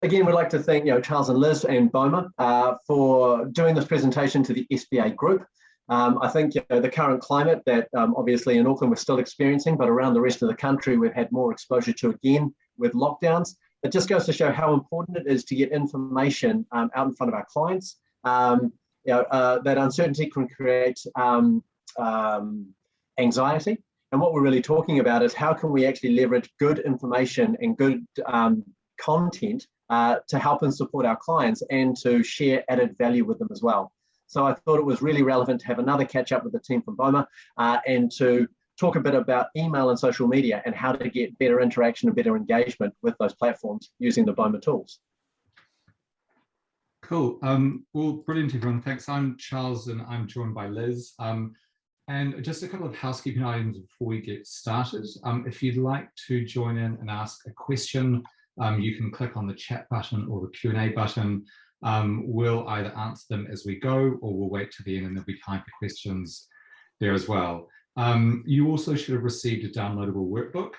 again, we'd like to thank Charles and Liz and BOMA for doing this presentation to the SBA group. I think the current climate that obviously in Auckland we're still experiencing, but around the rest of the country we've had more exposure to again with lockdowns. It just goes to show how important it is to get information out in front of our clients. That uncertainty can create anxiety. And what we're really talking about is how can we actually leverage good information and good content to help and support our clients and to share added value with them as well. So I thought it was really relevant to have another catch up with the team from BOMA and to talk a bit about email and social media and how to get better interaction and better engagement with those platforms using the BOMA tools. Cool. Well, brilliant, everyone. Thanks. I'm Charles and I'm joined by Liz. And just a couple of housekeeping items before we get started. If you'd like to join in and ask a question, you can click on the chat button or the Q&A button. We'll either answer them as we go or we'll wait to the end and there'll be time for questions there as well. You also should have received a downloadable workbook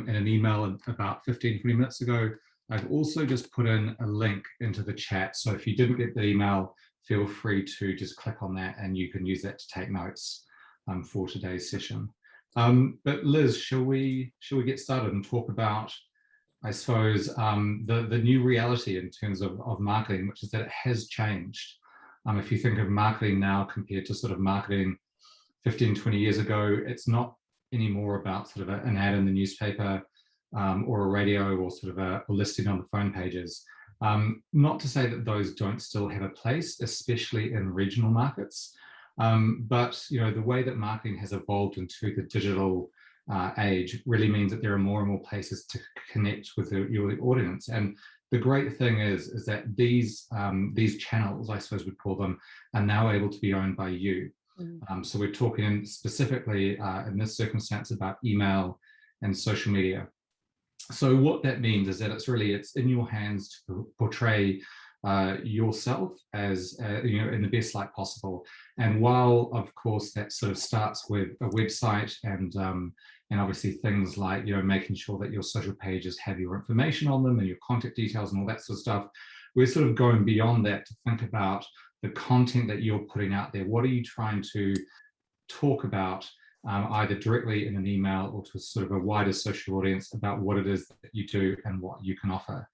in an email about 15-20 minutes ago. I've also just put in a link into the chat. So if you didn't get the email, feel free to just click on that and you can use that to take notes for today's session. But Liz, shall we get started and talk about, I suppose, the new reality in terms of marketing, which is that it has changed. If you think of marketing now compared to sort of marketing 15, 20 years ago, it's not anymore about sort of an ad in the newspaper or a radio or sort of a listing on the phone pages. Not to say that those don't still have a place, especially in regional markets. But the way that marketing has evolved into the digital age really means that there are more and more places to connect with your audience. And the great thing is that these channels, I suppose we'd call them, are now able to be owned by you. So we're talking specifically in this circumstance about email and social media. So what that means is that it's in your hands to portray yourself as in the best light possible. And while of course that sort of starts with a website and obviously things like making sure that your social pages have your information on them and your contact details and all that sort of stuff, we're sort of going beyond that to think about the content that you're putting out there. What are you trying to talk about either directly in an email or to sort of a wider social audience about what it is that you do and what you can offer?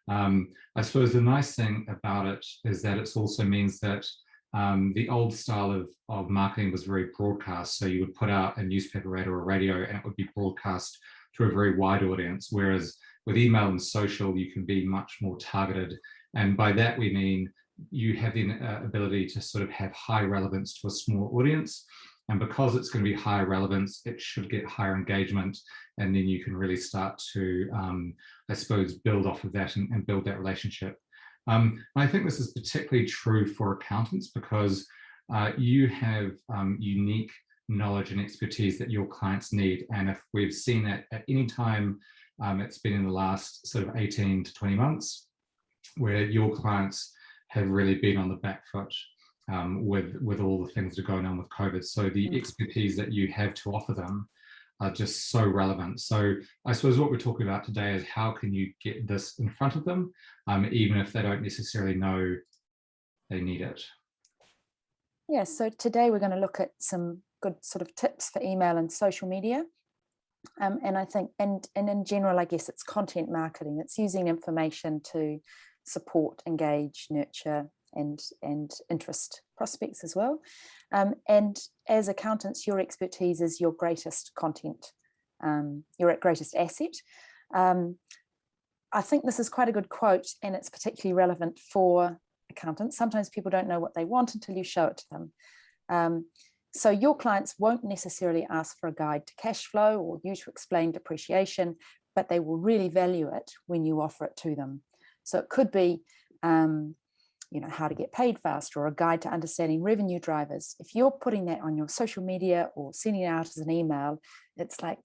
I suppose the nice thing about it is that it also means that the old style of marketing was very broadcast. So you would put out a newspaper ad or a radio and it would be broadcast to a very wide audience. Whereas with email and social, you can be much more targeted. And by that, we mean you have the ability to sort of have high relevance to a small audience. And because it's going to be higher relevance, it should get higher engagement. And then you can really start to, I suppose, build off of that and build that relationship. I think this is particularly true for accountants because you have unique knowledge and expertise that your clients need. And if we've seen that at any time, it's been in the last sort of 18 to 20 months, where your clients have really been on the back foot with all the things that are going on with COVID. So the expertise that you have to offer them are just so relevant. So I suppose what we're talking about today is how can you get this in front of them, even if they don't necessarily know they need it. Yeah, so today we're going to look at some good sort of tips for email and social media. And I think, and in general, I guess it's content marketing. It's using information to support, engage, nurture, and interest prospects as well. And as accountants, your expertise is your greatest content, your greatest asset. I think this is quite a good quote, and it's particularly relevant for accountants. Sometimes people don't know what they want until you show it to them. So your clients won't necessarily ask for a guide to cash flow or you to explain depreciation, but they will really value it when you offer it to them. So it could be, how to get paid faster or a guide to understanding revenue drivers. If you're putting that on your social media or sending it out as an email, it's like,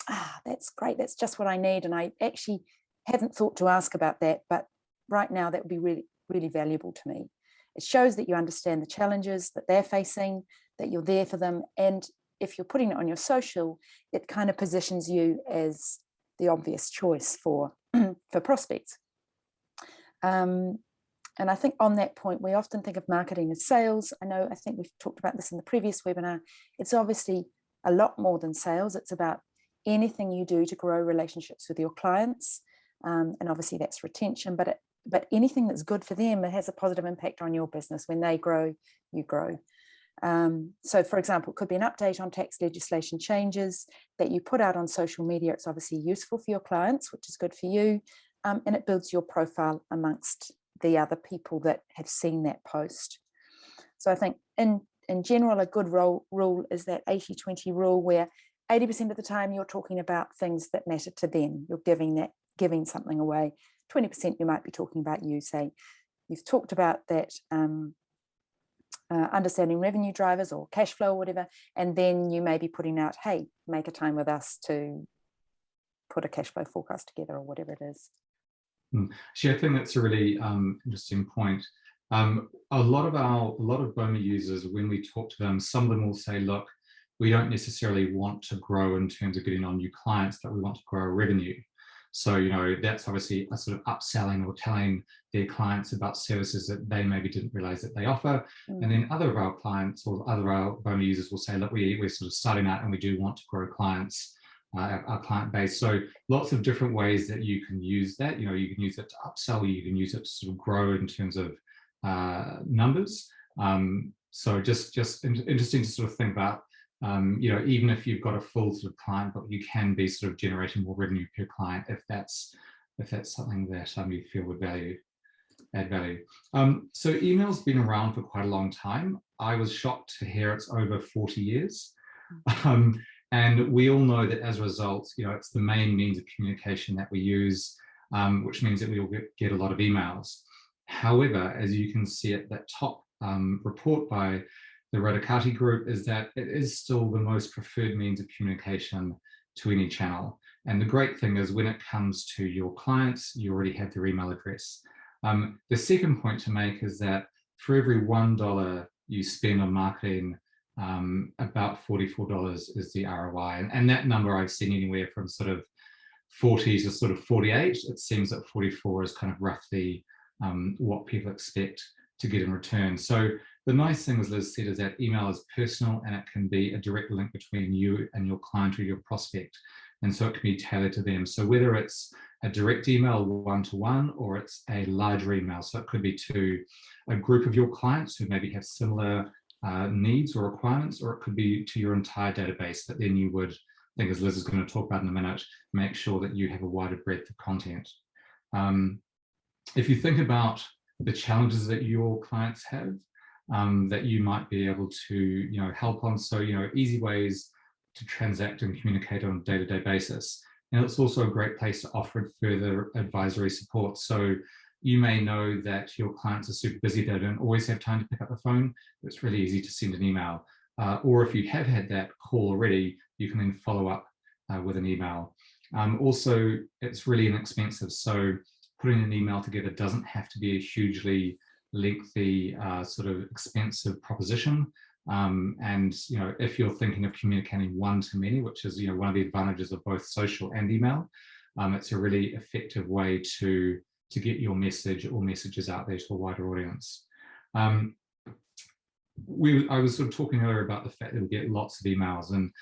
that's great. That's just what I need. And I actually hadn't thought to ask about that, but right now that would be really, really valuable to me. It shows that you understand the challenges that they're facing, that you're there for them. And if you're putting it on your social, it kind of positions you as the obvious choice for prospects. And I think on that point, we often think of marketing as sales. I think we've talked about this in the previous webinar. It's obviously a lot more than sales. It's about anything you do to grow relationships with your clients. And obviously that's retention, but anything that's good for them, it has a positive impact on your business. When they grow, you grow. So for example, it could be an update on tax legislation changes that you put out on social media. It's obviously useful for your clients, which is good for you. And it builds your profile amongst the other people that have seen that post. So I think in general, a good rule is that 80-20 rule, where 80% of the time you're talking about things that matter to them. You're giving something away. 20% you might be talking about you. Say you've talked about that understanding revenue drivers or cash flow or whatever, and then you may be putting out, hey, make a time with us to put a cash flow forecast together or whatever it is. Actually, I think that's a really interesting point. A lot of BOMA users, when we talk to them, some of them will say, look, we don't necessarily want to grow in terms of getting on new clients, but we want to grow our revenue. So, that's obviously a sort of upselling or telling their clients about services that they maybe didn't realize that they offer. And then other of our clients or other of our BOMA users will say, look, we're sort of starting out and we do want to grow clients. Our client base. So lots of different ways that you can use that. You can use it to upsell, you can use it to sort of grow in terms of numbers. So just interesting to sort of think about, even if you've got a full sort of client book, you can be sort of generating more revenue per client if that's something that you feel would add value. So email's been around for quite a long time. I was shocked to hear it's over 40 years. And we all know that as a result, it's the main means of communication that we use, which means that we will get a lot of emails. However, as you can see at that top report by the Rodakati Group, is that it is still the most preferred means of communication to any channel. And the great thing is when it comes to your clients, you already have their email address. The second point to make is that for every $1 you spend on marketing, about $44 is the ROI, and that number I've seen anywhere from sort of 40 to sort of 48. It seems that 44 is kind of roughly what people expect to get in return. So the nice thing, as Liz said, is that email is personal and it can be a direct link between you and your client or your prospect, and so it can be tailored to them. So whether it's a direct email one-to-one or it's a larger email, so it could be to a group of your clients who maybe have similar needs or requirements, or it could be to your entire database, but then you would, I think as Liz is going to talk about in a minute, make sure that you have a wider breadth of content. If you think about the challenges that your clients have, that you might be able to help on, so easy ways to transact and communicate on a day-to-day basis. And it's also a great place to offer further advisory support. So you may know that your clients are super busy, they don't always have time to pick up the phone. It's really easy to send an email. Or if you have had that call already, you can then follow up with an email. Also, it's really inexpensive. So putting an email together doesn't have to be a hugely lengthy, sort of expensive proposition. And if you're thinking of communicating one-to-many, which is one of the advantages of both social and email, it's a really effective way to get your message or messages out there to a wider audience. I was sort of talking earlier about the fact that we get lots of emails, and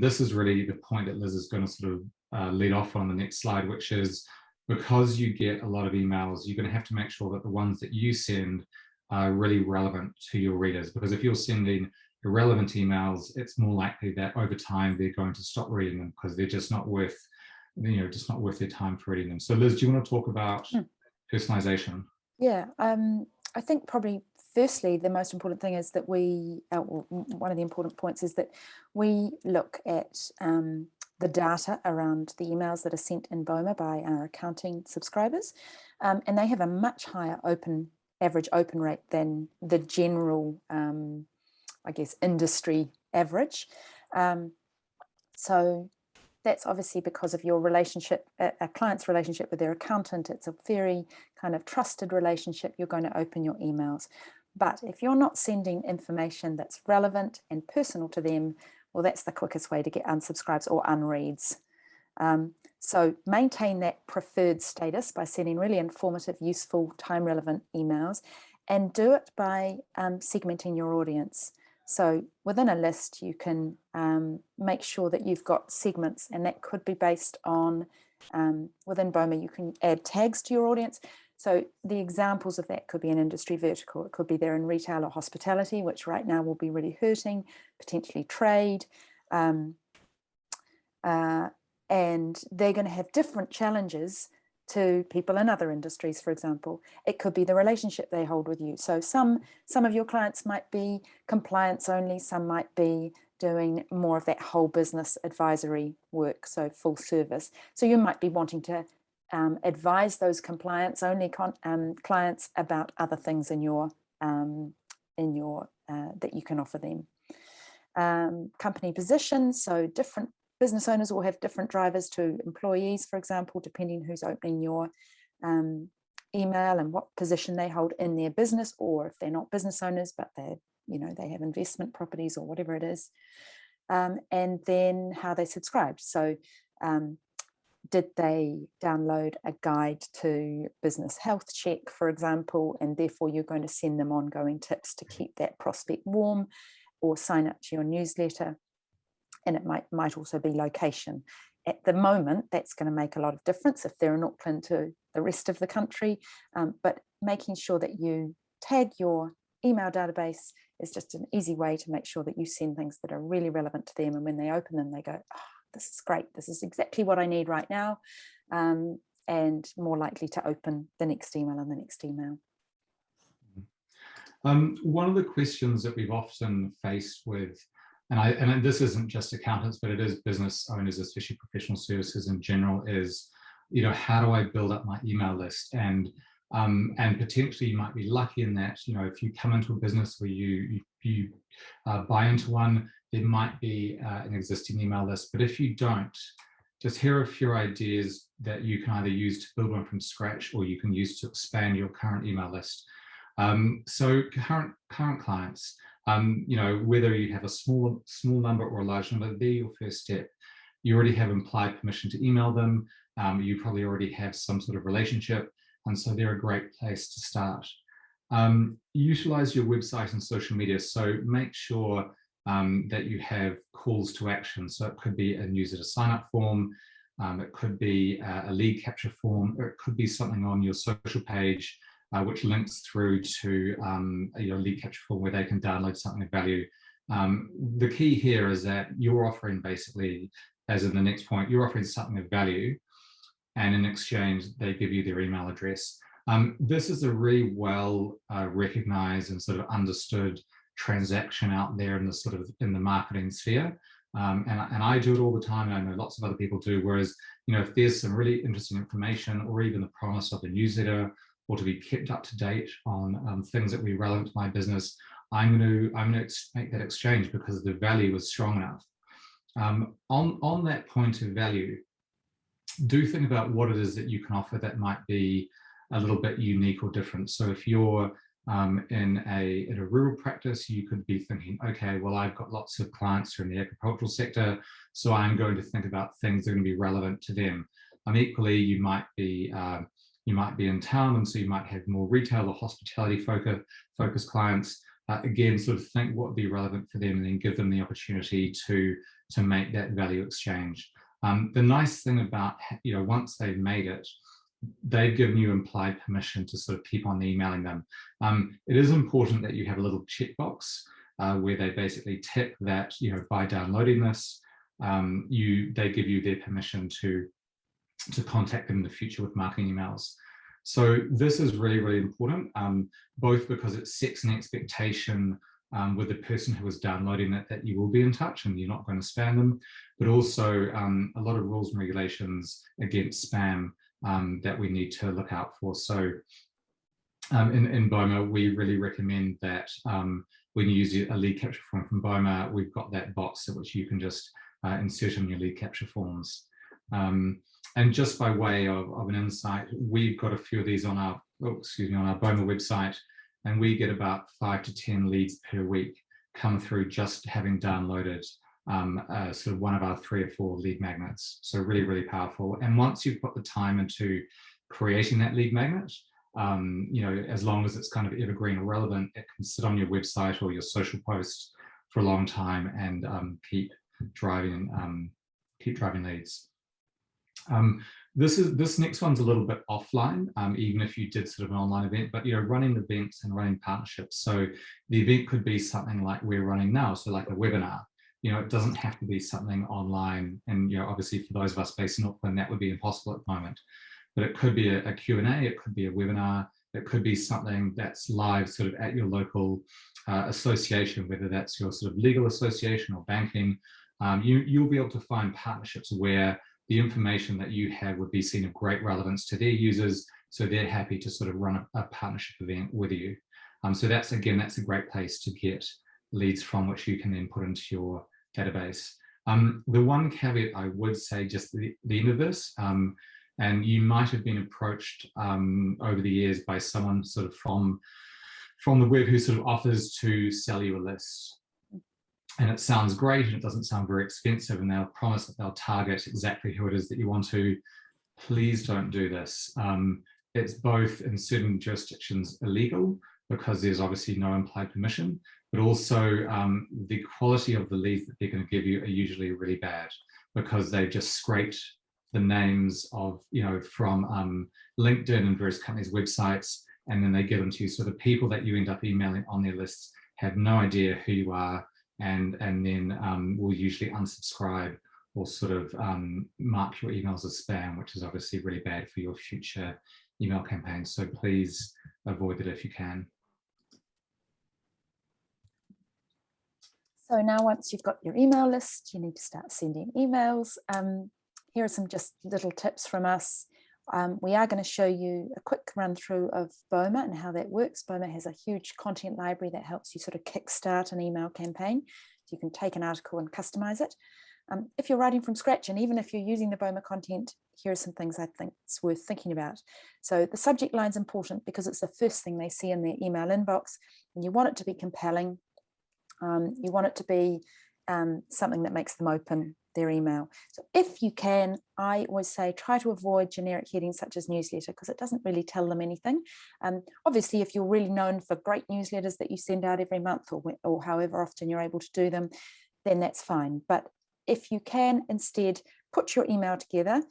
this is really the point that Liz is going to sort of lead off on the next slide, which is because you get a lot of emails, you're going to have to make sure that the ones that you send are really relevant to your readers, because if you're sending irrelevant emails, it's more likely that over time they're going to stop reading them because they're just not worth their time for reading them. So Liz, do you want to talk about personalization? Yeah, I think probably firstly the most important thing is that one of the important points is that we look at the data around the emails that are sent in BOMA by our accounting subscribers, and they have a much higher average open rate than the general, I guess, industry average. So that's obviously because of your relationship, a client's relationship with their accountant. It's a very kind of trusted relationship. You're going to open your emails. But if you're not sending information that's relevant and personal to them, well, that's the quickest way to get unsubscribes or unreads. So maintain that preferred status by sending really informative, useful, time-relevant emails, and do it by segmenting your audience. So within a list, you can make sure that you've got segments, and that could be based on, within BOMA, you can add tags to your audience. So the examples of that could be an industry vertical. It could be there in retail or hospitality, which right now will be really hurting, potentially trade. And they're going to have different challenges to people in other industries, for example. It could be the relationship they hold with you. So some of your clients might be compliance only, some might be doing more of that whole business advisory work, so full service. So you might be wanting to advise those compliance only clients about other things in your that you can offer them. Company position, so different business owners will have different drivers to employees, for example, depending who's opening your email and what position they hold in their business, or if they're not business owners, but they have investment properties or whatever it is. And then how they subscribed. So did they download a guide to business health check, for example, and therefore you're going to send them ongoing tips to keep that prospect warm, or sign up to your newsletter. And it might also be location. At the moment, that's going to make a lot of difference if they're in Auckland to the rest of the country. But making sure that you tag your email database is just an easy way to make sure that you send things that are really relevant to them. And when they open them, they go, oh, this is great. This is exactly what I need right now. And more likely to open the next email and the next email. One of the questions that we've often faced with, and this isn't just accountants, but it is business owners, especially professional services in general, is, how do I build up my email list? And potentially you might be lucky in that, if you come into a business where you buy into one, there might be an existing email list. But if you don't, just here are a few ideas that you can either use to build one from scratch, or you can use to expand your current email list. So current clients, whether you have a small number or a large number, they're your first step. You already have implied permission to email them. You probably already have some sort of relationship, and so they're a great place to start. Utilize your website and social media. So make sure that you have calls to action. So it could be a newsletter sign-up form, it could be a lead capture form, or it could be something on your social page which links through to your lead capture form where they can download something of value. The key here is that you're offering, basically, as in the next point, you're offering something of value, and in exchange they give you their email address. This is a really well recognized and sort of understood transaction out there in the marketing sphere. And I do it all the time, and I know lots of other people do. Whereas, if there's some really interesting information, or even the promise of a newsletter, or to be kept up to date on things that will be relevant to my business, I'm going to make that exchange because the value is strong enough. On that point of value, do think about what it is that you can offer that might be a little bit unique or different. So if you're in a rural practice, you could be thinking, okay, well, I've got lots of clients who are in the agricultural sector, so I'm going to think about things that are going to be relevant to them. Equally, you might be in town, and so you might have more retail or hospitality focused clients. Again, sort of think what would be relevant for them, and then give them the opportunity to make that value exchange. The nice thing about, once they've made it, they've given you implied permission to sort of keep on emailing them. It is important that you have a little checkbox where they basically tick that, by downloading this, they give you their permission to contact them in the future with marketing emails. So this is really, really important, both because it sets an expectation with the person who is downloading it that you will be in touch and you're not going to spam them, but also a lot of rules and regulations against spam that we need to look out for. So in BOMA, we really recommend that when you use a lead capture form from BOMA, we've got that box which you can just insert in your lead capture forms. And just by way of an insight, we've got a few of these on our BOMA website, and we get about 5 to 10 leads per week come through just having downloaded sort of one of our 3 or 4 lead magnets. So really, really powerful. And once you've put the time into creating that lead magnet, you know, as long as it's kind of evergreen or relevant, it can sit on your website or your social posts for a long time and keep driving leads. This next one's a little bit offline, even if you did sort of an online event, but, you know, running events and running partnerships. So the event could be something like we're running now, so like a webinar. You know, it doesn't have to be something online. And, you know, obviously for those of us based in Auckland, that would be impossible at the moment. But it could be a Q&A, it could be a webinar, it could be something that's live sort of at your local association, whether that's your sort of legal association or banking. You'll be able to find partnerships where the information that you have would be seen of great relevance to their users, so they're happy to sort of run a partnership event with you. So that's, again, that's a great place to get leads from, which you can then put into your database. The one caveat I would say, just the end of this, and you might have been approached over the years by someone sort of from the web who sort of offers to sell you a list. And it sounds great and it doesn't sound very expensive, and they'll promise that they'll target exactly who it is that you want to. Please don't do this. It's both in certain jurisdictions illegal because there's obviously no implied permission, but also the quality of the leads that they're going to give you are usually really bad because they've just scraped the names of, you know, from LinkedIn and various companies' websites, and then they give them to you. So the people that you end up emailing on their lists have no idea who you are, and then will usually unsubscribe or sort of mark your emails as spam, which is obviously really bad for your future email campaigns. So please avoid it if you can. So now once you've got your email list, you need to start sending emails. Here are some just little tips from us. We are going to show you a quick run through of BOMA and how that works. BOMA has a huge content library that helps you sort of kickstart an email campaign. So you can take an article and customize it. If you're writing from scratch, and even if you're using the BOMA content, here are some things I think it's worth thinking about. So the subject line is important because it's the first thing they see in their email inbox, and you want it to be compelling. You want it to be something that makes them open their email. So if you can, I always say try to avoid generic headings such as newsletter, because it doesn't really tell them anything. Obviously, if you're really known for great newsletters that you send out every month, or however often you're able to do them, then that's fine. But if you can instead put your email together,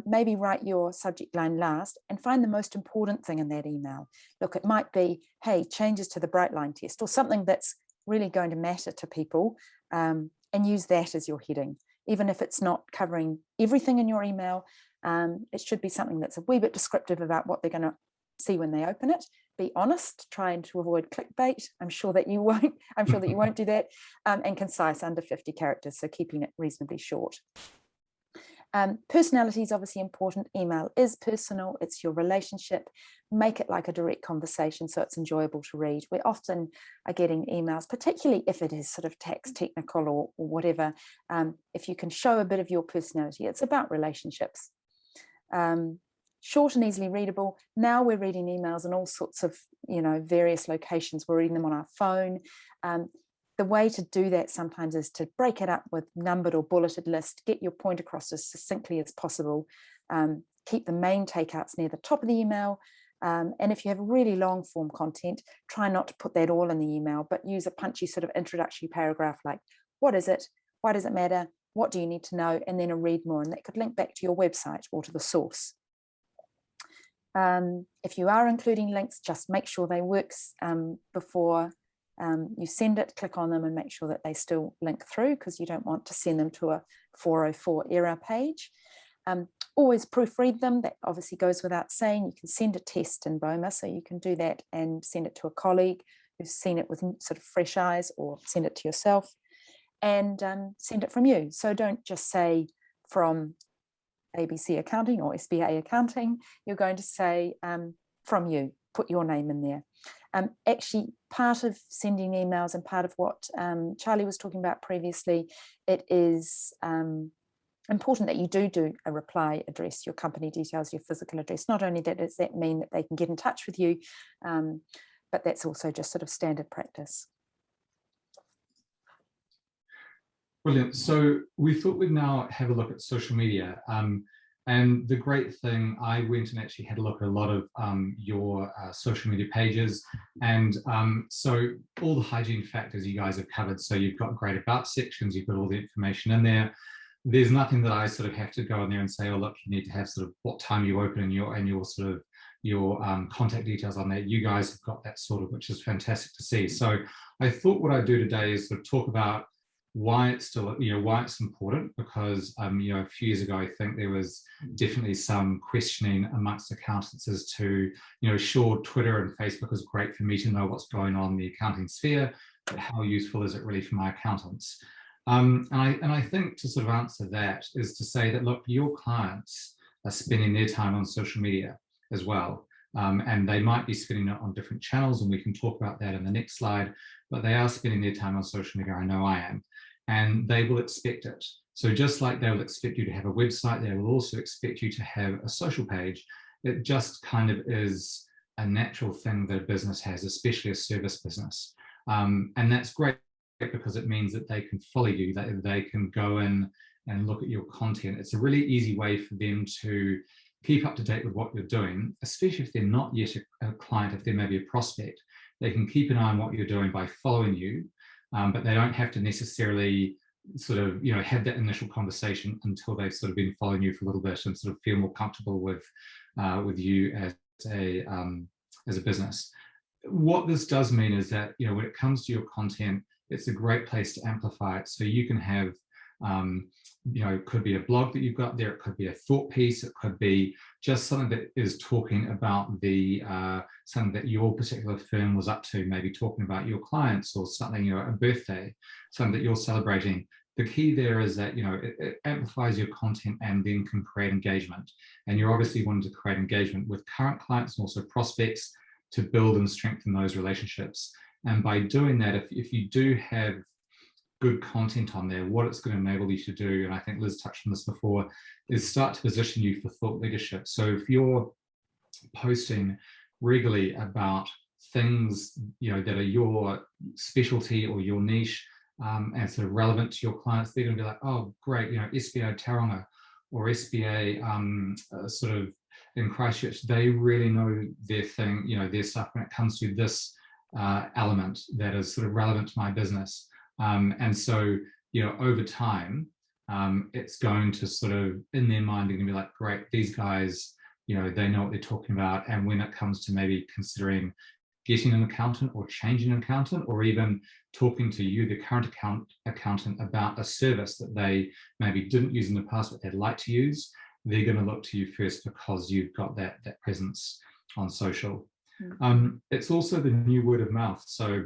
maybe write your subject line last and find the most important thing in that email. Look, it might be, hey, changes to the Brightline test, or something that's really going to matter to people, and use that as your heading. Even if it's not covering everything in your email, it should be something that's a wee bit descriptive about what they're going to see when they open it. Be honest, trying to avoid clickbait. I'm sure that you won't do that, and concise, under 50 characters, so keeping it reasonably short. Personality is obviously important. Email is personal, it's your relationship. Make it like a direct conversation so it's enjoyable to read. We often are getting emails, particularly if it is sort of tax technical or whatever. If you can show a bit of your personality, it's about relationships. Short and easily readable. Now we're reading emails in all sorts of, various locations. We're reading them on our phone. The way to do that sometimes is to break it up with numbered or bulleted list, get your point across as succinctly as possible, keep the main takeouts near the top of the email. And if you have really long form content, try not to put that all in the email, but use a punchy sort of introductory paragraph like, what is it? Why does it matter? What do you need to know? And then a read more, and that could link back to your website or to the source. If you are including links, just make sure they work before you send it. Click on them and make sure that they still link through, because you don't want to send them to a 404 error page. Always proofread them. That obviously goes without saying. You can send a test in BOMA, so you can do that and send it to a colleague who's seen it with sort of fresh eyes, or send it to yourself and send it from you. So don't just say from ABC Accounting or SBA Accounting. You're going to say from you. Put your name in there. Actually, part of sending emails and part of what Charlie was talking about previously, it is important that you do a reply address, your company details, your physical address. Not only that, does that mean that they can get in touch with you, but that's also just sort of standard practice. Brilliant. So we thought we'd now have a look at social media. And the great thing, I went and actually had a look at a lot of your social media pages. And so all the hygiene factors you guys have covered. So you've got great about sections, you've got all the information in there. There's nothing that I sort of have to go in there and say, oh, look, you need to have sort of what time you open and your sort of your contact details on that. You guys have got that sort of, which is fantastic to see. So I thought what I'd do today is sort of talk about why it's still, why it's important, because a few years ago I think there was definitely some questioning amongst accountants as to, sure, Twitter and Facebook is great for me to know what's going on in the accounting sphere, but how useful is it really for my accountants? And I think to sort of answer that is to say that, look, your clients are spending their time on social media as well. And they might be spending it on different channels, and we can talk about that in the next slide, but they are spending their time on social media. I know I am. And they will expect it. So just like they will expect you to have a website, they will also expect you to have a social page. It just kind of is a natural thing that a business has, especially a service business. And that's great because it means that they can follow you, that they can go in and look at your content. It's a really easy way for them to keep up to date with what you're doing, especially if they're not yet a client, if they're maybe a prospect. They can keep an eye on what you're doing by following you. But they don't have to necessarily sort of, have that initial conversation until they've sort of been following you for a little bit and sort of feel more comfortable with you as a business. What this does mean is that, when it comes to your content, it's a great place to amplify it. So you can have, it could be a blog that you've got there, it could be a thought piece, it could be just something that is talking about the something that your particular firm was up to, maybe talking about your clients or something, a birthday, something that you're celebrating. The key there is that, it amplifies your content and then can create engagement. And you're obviously wanting to create engagement with current clients and also prospects to build and strengthen those relationships. And by doing that, if you do have good content on there, what it's going to enable you to do, and I think Liz touched on this before, is start to position you for thought leadership. So if you're posting regularly about things, that are your specialty or your niche, and sort of relevant to your clients, they're going to be like, oh, great, SBA Tauranga or SBA sort of in Christchurch, they really know their thing, their stuff when it comes to this element that is sort of relevant to my business. And so, over time, it's going to sort of, in their mind, they're going to be like, great, these guys, they know what they're talking about. And when it comes to maybe considering getting an accountant or changing an accountant, or even talking to you, the current accountant, about a service that they maybe didn't use in the past, but they'd like to use, they're going to look to you first because you've got that presence on social. It's also the new word of mouth. So,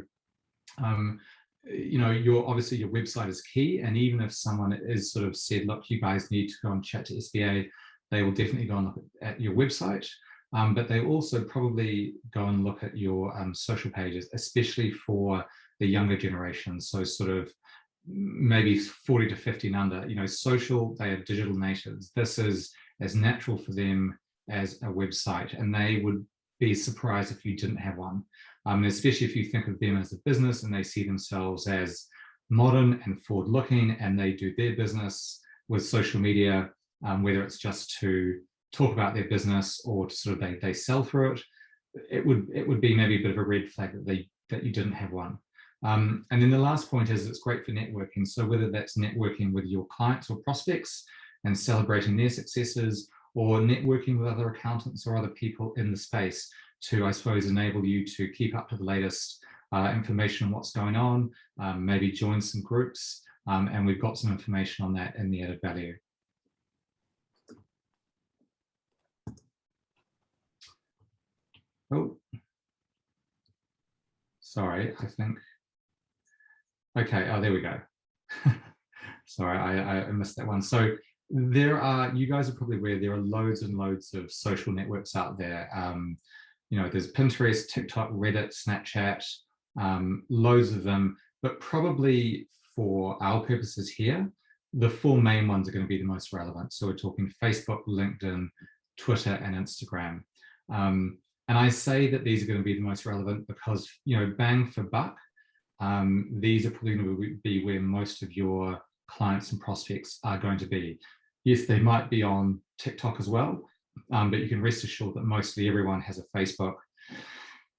obviously your website is key, and even if someone is sort of said, look, you guys need to go and chat to SBA, they will definitely go and look at your website, but they also probably go and look at your social pages, especially for the younger generation. So sort of maybe 40 to 50 and under, social, they are digital natives. This is as natural for them as a website, and they would be surprised if you didn't have one. Especially if you think of them as a business and they see themselves as modern and forward-looking, and they do their business with social media, whether it's just to talk about their business or to sort of they sell through it, it would be maybe a bit of a red flag that you didn't have one. And then the last point is it's great for networking. So whether that's networking with your clients or prospects and celebrating their successes, or networking with other accountants or other people in the space to, I suppose, enable you to keep up to the latest information on what's going on, maybe join some groups, and we've got some information on that in the added value. Oh, sorry, I think, okay, oh, there we go. Sorry, I missed that one. So there are, you guys are probably aware, there are loads and loads of social networks out there. There's Pinterest, TikTok, Reddit, Snapchat, loads of them, but probably for our purposes here, the four main ones are going to be the most relevant. So we're talking Facebook, LinkedIn, Twitter, and Instagram. And I say that these are going to be the most relevant because, bang for buck, these are probably going to be where most of your clients and prospects are going to be. Yes, they might be on TikTok as well, but you can rest assured that mostly everyone has a Facebook,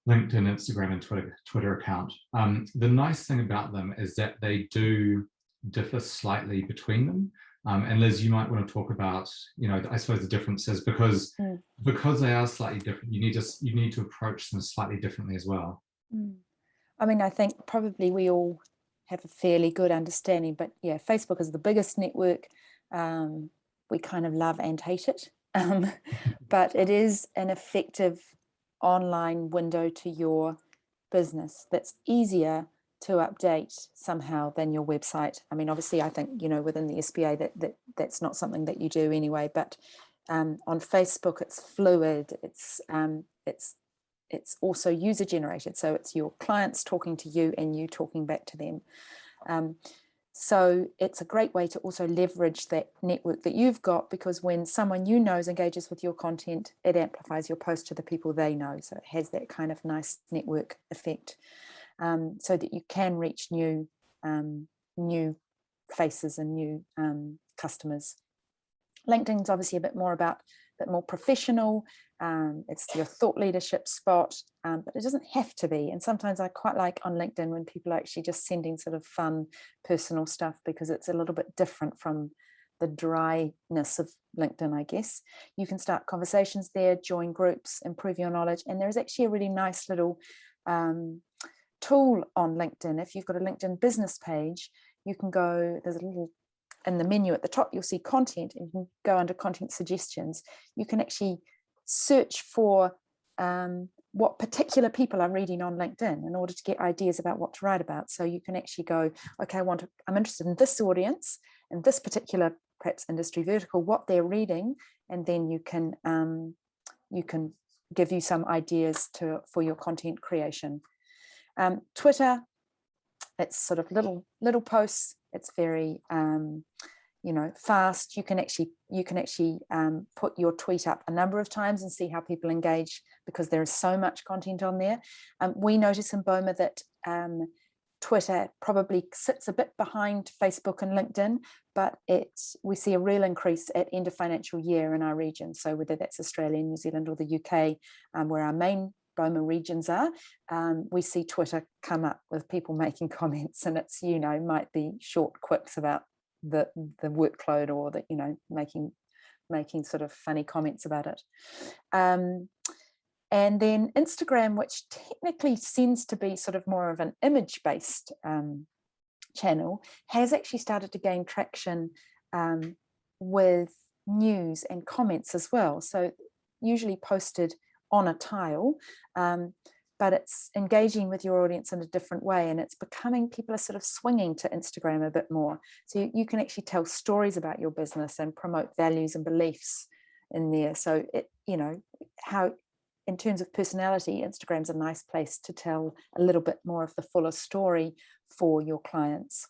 LinkedIn, Instagram, and Twitter account. The nice thing about them is that they do differ slightly between them. And Liz, you might want to talk about, I suppose the differences because they are slightly different. You need to approach them slightly differently as well. I mean, I think probably we all have a fairly good understanding, but yeah, Facebook is the biggest network. We kind of love and hate it, but it is an effective online window to your business that's easier to update somehow than your website. I mean, obviously, I think, within the SBA that's not something that you do anyway, but on Facebook, it's fluid, it's also user generated. So it's your clients talking to you and you talking back to them. So it's a great way to also leverage that network that you've got, because when someone you know engages with your content, it amplifies your post to the people they know. So it has that kind of nice network effect, so that you can reach new faces and new customers. LinkedIn's obviously a bit more professional. It's your thought leadership spot, but it doesn't have to be. And sometimes I quite like on LinkedIn when people are actually just sending sort of fun, personal stuff, because it's a little bit different from the dryness of LinkedIn, I guess. You can start conversations there, join groups, improve your knowledge. And there's actually a really nice little tool on LinkedIn. If you've got a LinkedIn business page, you can go, there's a little, in the menu at the top, you'll see content, and you can go under content suggestions. You can actually search for what particular people are reading on LinkedIn in order to get ideas about what to write about. So you can actually go, okay, I'm interested in this audience and this particular perhaps industry vertical, what they're reading, and then you can give you some ideas for your content creation. Twitter, it's sort of little posts. It's very fast. You can actually put your tweet up a number of times and see how people engage, because there is so much content on there. We notice in BOMA that Twitter probably sits a bit behind Facebook and LinkedIn, but we see a real increase at end of financial year in our region. So whether that's Australia, New Zealand, or the UK, where our main BOMA regions are, we see Twitter come up with people making comments, and it's, might be short quips about the workload, or that, making sort of funny comments about it. And then Instagram, which technically seems to be sort of more of an image-based channel, has actually started to gain traction with news and comments as well. So usually posted on a tile, but it's engaging with your audience in a different way, and it's becoming, people are sort of swinging to Instagram a bit more. So you can actually tell stories about your business and promote values and beliefs in there. So how, in terms of personality, Instagram's a nice place to tell a little bit more of the fuller story for your clients.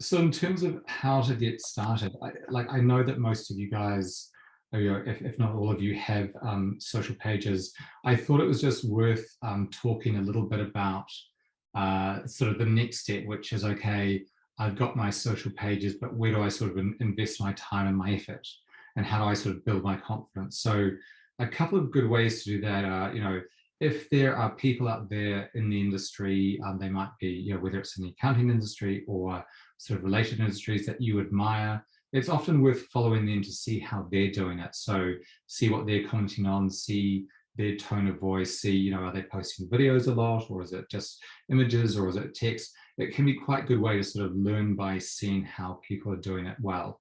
So in terms of how to get started, I know that most of you guys, if not all of you, have social pages. I thought it was just worth talking a little bit about sort of the next step, which is, okay, I've got my social pages, but where do I sort of invest my time and my effort? And how do I sort of build my confidence? So a couple of good ways to do that are, if there are people out there in the industry, they might be, whether it's in the accounting industry or sort of related industries that you admire, it's often worth following them to see how they're doing it. So see what they're commenting on, see their tone of voice, see, are they posting videos a lot, or is it just images, or is it text? It can be quite a good way to sort of learn by seeing how people are doing it well.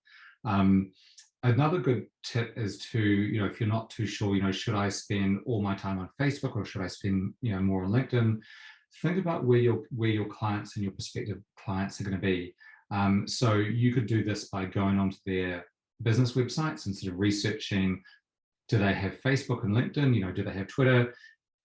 Another good tip is to, if you're not too sure, should I spend all my time on Facebook, or should I spend, more on LinkedIn? Think about where your clients and your prospective clients are going to be. So you could do this by going onto their business websites and sort of researching, do they have Facebook and LinkedIn? Do they have Twitter?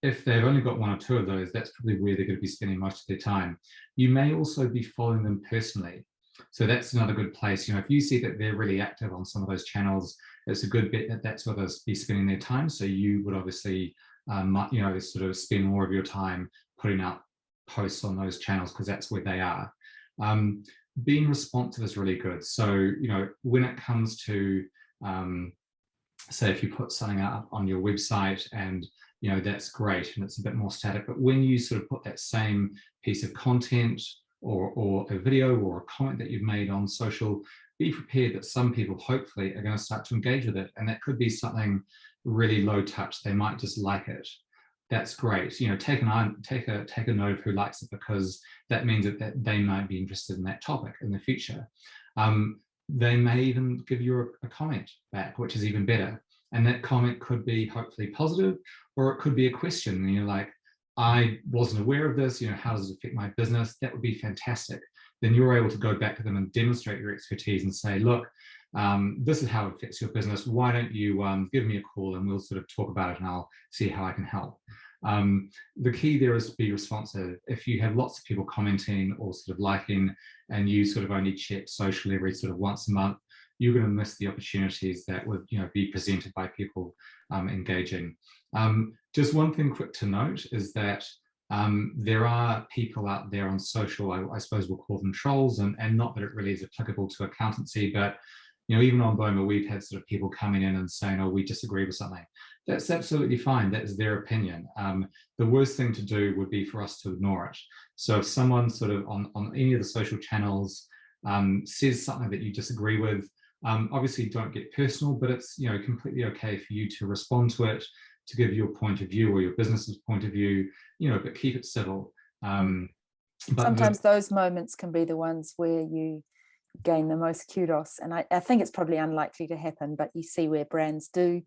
If they've only got one or two of those, that's probably where they're going to be spending most of their time. You may also be following them personally. So that's another good place. If you see that they're really active on some of those channels, it's a good bet that that's where they'll be spending their time. So you would obviously, sort of spend more of your time putting out posts on those channels because that's where they are. Being responsive is really good. So, you know, when it comes to, say if you put something up on your website and, you know, that's great and it's a bit more static, but when you sort of put that same piece of content or a video or a comment that you've made on social, be prepared that some people hopefully are going to start to engage with it. And that could be something really low touch. They might just like it. That's great. You know, take a note of who likes it, because that means that they might be interested in that topic in the future. They may even give you a comment back, which is even better. And that comment could be hopefully positive, or it could be a question. And you're like, I wasn't aware of this, you know, how does it affect my business? That would be fantastic. Then you're able to go back to them and demonstrate your expertise and say, look, this is how it affects your business. Why don't you give me a call and we'll sort of talk about it and I'll see how I can help. The key there is to be responsive. If you have lots of people commenting or sort of liking and you sort of only check social every sort of once a month, you're going to miss the opportunities that would, you know, be presented by people engaging. Just one thing quick to note is that there are people out there on social, I suppose we'll call them trolls, and not that it really is applicable to accountancy, but you know, even on BOMA, we've had sort of people coming in and saying, oh, we disagree with something. That's absolutely fine. That is their opinion. The worst thing to do would be for us to ignore it. So if someone sort of on any of the social channels says something that you disagree with, obviously don't get personal, but it's, you know, completely okay for you to respond to it, to give your point of view or your business's point of view, you know, but keep it civil. But sometimes those moments can be the ones where you gain the most kudos, and I think it's probably unlikely to happen, but you see where brands do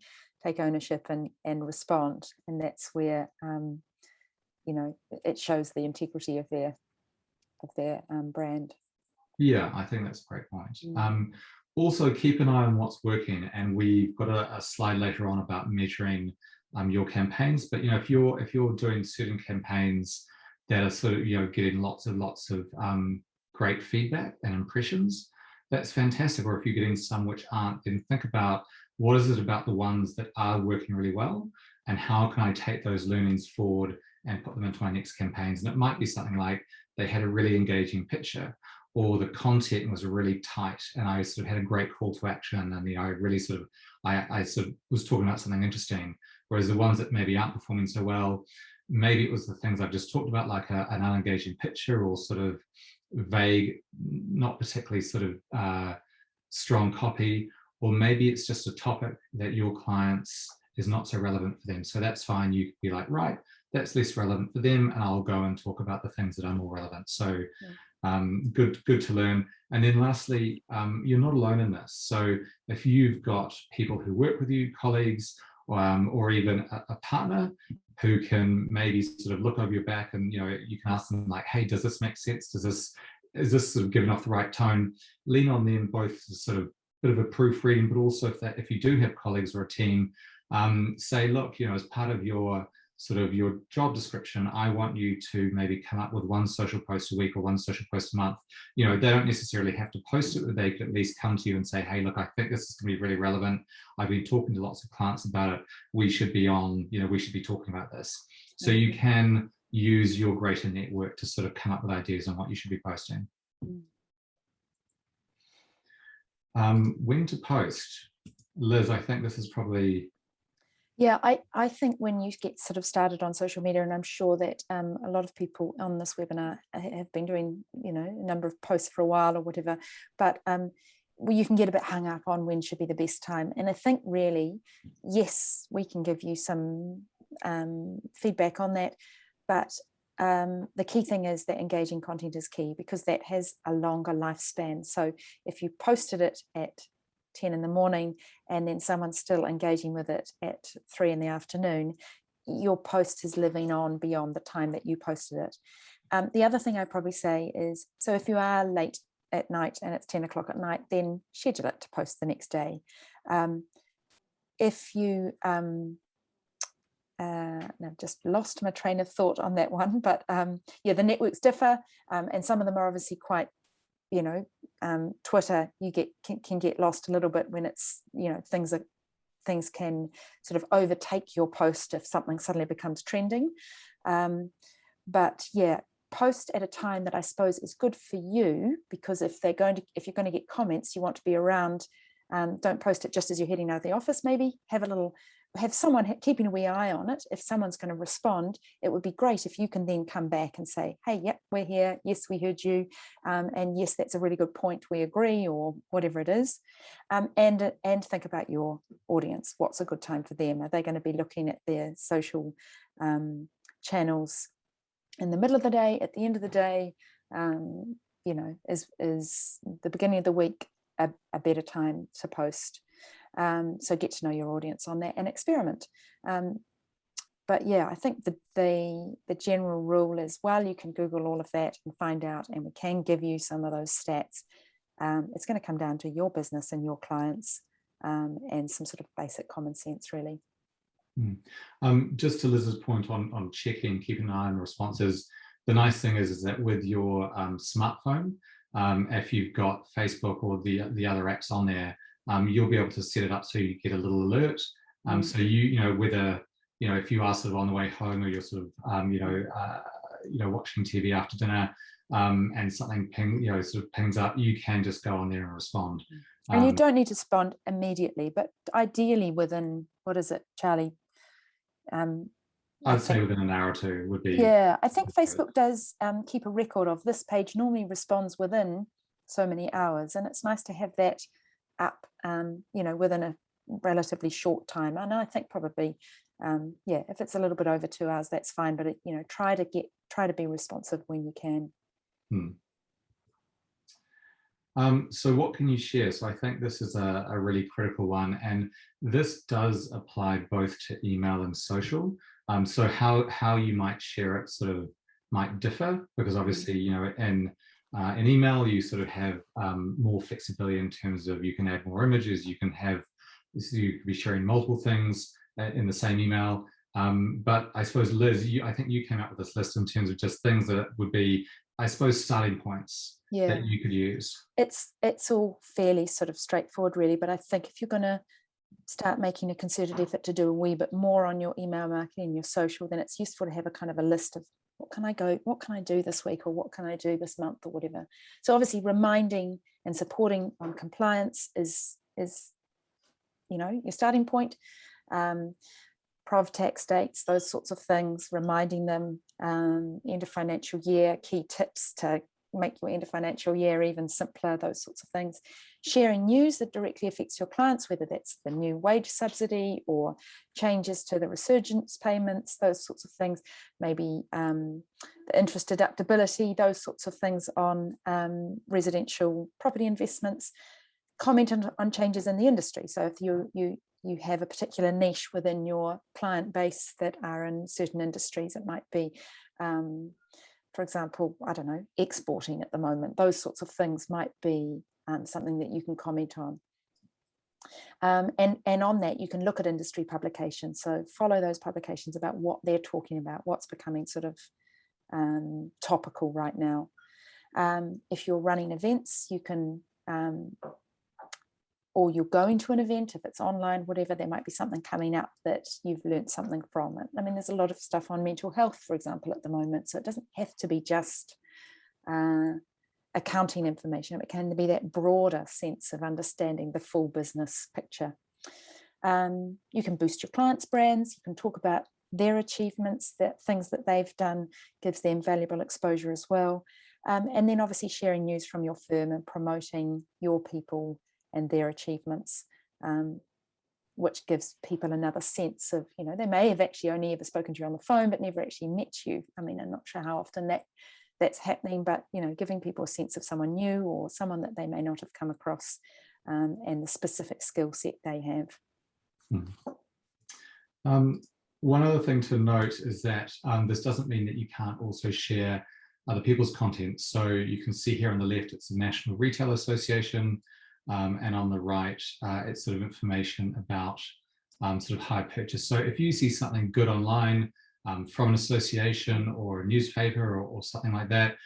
take ownership and respond, and that's where you know, it shows the integrity of their brand. Yeah, I think that's a great point. Also keep an eye on what's working, and we've got a slide later on about measuring your campaigns. But you know, if you're doing certain campaigns that are sort of, you know, getting lots of great feedback and impressions, that's fantastic. Or if you're getting some which aren't, then think about what is it about the ones that are working really well, and how can I take those learnings forward and put them into my next campaigns. And it might be something like they had a really engaging picture, or the content was really tight and I sort of had a great call to action, and you know, I really sort of I sort of was talking about something interesting. Whereas the ones that maybe aren't performing so well, maybe it was the things I've just talked about, like an unengaging picture, or sort of vague, not particularly sort of strong copy, or maybe it's just a topic that your clients is not so relevant for them. So that's fine. You could be like, right, that's less relevant for them, and I'll go and talk about the things that are more relevant. So good to learn. And then lastly, you're not alone in this. So if you've got people who work with you, colleagues, or even a partner who can maybe sort of look over your back, and you know, you can ask them like, hey, does this make sense? Is this sort of giving off the right tone? Lean on them both to sort of bit of a proofreading, but also if you do have colleagues or a team, say, look, you know, as part of your sort of your job description, I want you to maybe come up with one social post a week or one social post a month. You know, they don't necessarily have to post it, but they could at least come to you and say, hey, look, I think this is going to be really relevant. I've been talking to lots of clients about it. We should be talking about this. So you can use your greater network to sort of come up with ideas on what you should be posting. When to post. Liz, I think this is probably... Yeah, I think when you get sort of started on social media, and I'm sure that a lot of people on this webinar have been doing, you know, a number of posts for a while or whatever, but you can get a bit hung up on when should be the best time. And I think really, yes, we can give you some feedback on that, but the key thing is that engaging content is key, because that has a longer lifespan. So if you posted it at 10 in the morning and then someone's still engaging with it at 3 in the afternoon, your post is living on beyond the time that you posted it. The other thing I'd probably say is, so if you are late at night and it's 10 o'clock at night, then schedule it to post the next day. If you I've just lost my train of thought on that one, but yeah, the networks differ, and some of them are obviously quite, you know, Twitter, you can get lost a little bit when it's, you know, things can sort of overtake your post if something suddenly becomes trending. But yeah, post at a time that I suppose is good for you, because if you're going to get comments, you want to be around. Don't post it just as you're heading out of the office. Maybe have someone keeping a wee eye on it. If someone's going to respond, it would be great if you can then come back and say, hey, yep, we're here. Yes, we heard you. And yes, that's a really good point. We agree, or whatever it is. And think about your audience. What's a good time for them? Are they going to be looking at their social channels in the middle of the day, at the end of the day? Is the beginning of the week a better time to post? So get to know your audience on that and experiment. But yeah, I think the general rule is, while you can Google all of that and find out, and we can give you some of those stats, it's going to come down to your business and your clients, and some sort of basic common sense, really. Just to Liz's point on checking, keeping an eye on responses, the nice thing is that with your smartphone, if you've got Facebook or the other apps on there, you'll be able to set it up so you get a little alert. So whether if you are sort of on the way home, or you're sort of watching TV after dinner, and something pings up, you can just go on there and respond. And you don't need to respond immediately, but ideally within, what is it, Charlie? I'd say within an hour or two would be. Yeah, I think Facebook does keep a record of this page normally responds within so many hours, and it's nice to have that up, within a relatively short time. And I think probably, if it's a little bit over 2 hours, that's fine. But try to be responsive when you can. So what can you share? So I think this is a really critical one, and this does apply both to email and social. So how you might share it sort of might differ, because obviously, in email, you sort of have more flexibility in terms of, you can add more images, you could be sharing multiple things in the same email. But I suppose, Liz, I think you came up with this list in terms of just things that would be, I suppose, starting points that you could use. It's all fairly sort of straightforward, really. But I think if you're going to start making a concerted effort to do a wee bit more on your email marketing and your social, then it's useful to have a kind of a list of what can I do this week, or what can I do this month, or whatever. So obviously reminding and supporting on compliance is your starting point. Prov tax dates, those sorts of things, reminding them, end of financial year, key tips to make your end of financial year even simpler, those sorts of things. Sharing news that directly affects your clients, whether that's the new wage subsidy or changes to the resurgence payments, those sorts of things, maybe the interest deductibility, those sorts of things on residential property investments. Comment on changes in the industry. So if you have a particular niche within your client base that are in certain industries, it might be, for example, I don't know, exporting at the moment. Those sorts of things might be something that you can comment on. And on that, you can look at industry publications. So follow those publications about what they're talking about, what's becoming sort of topical right now. If you're running events, you can, or you're going to an event, if it's online, whatever, there might be something coming up that you've learned something from it. I mean, there's a lot of stuff on mental health, for example, at the moment. So it doesn't have to be just accounting information. It can be that broader sense of understanding the full business picture. You can boost your clients' brands. You can talk about their achievements, that things that they've done, gives them valuable exposure as well. And then obviously sharing news from your firm and promoting your people and their achievements, which gives people another sense of, they may have actually only ever spoken to you on the phone, but never actually met you. I mean, I'm not sure how often that's happening, but, giving people a sense of someone new or someone that they may not have come across, and the specific skill set they have. One other thing to note is that this doesn't mean that you can't also share other people's content. So you can see here on the left, it's the National Retail Association. And on the right, it's sort of information about sort of hire purchase. So if you see something good online from an association or a newspaper or something like that,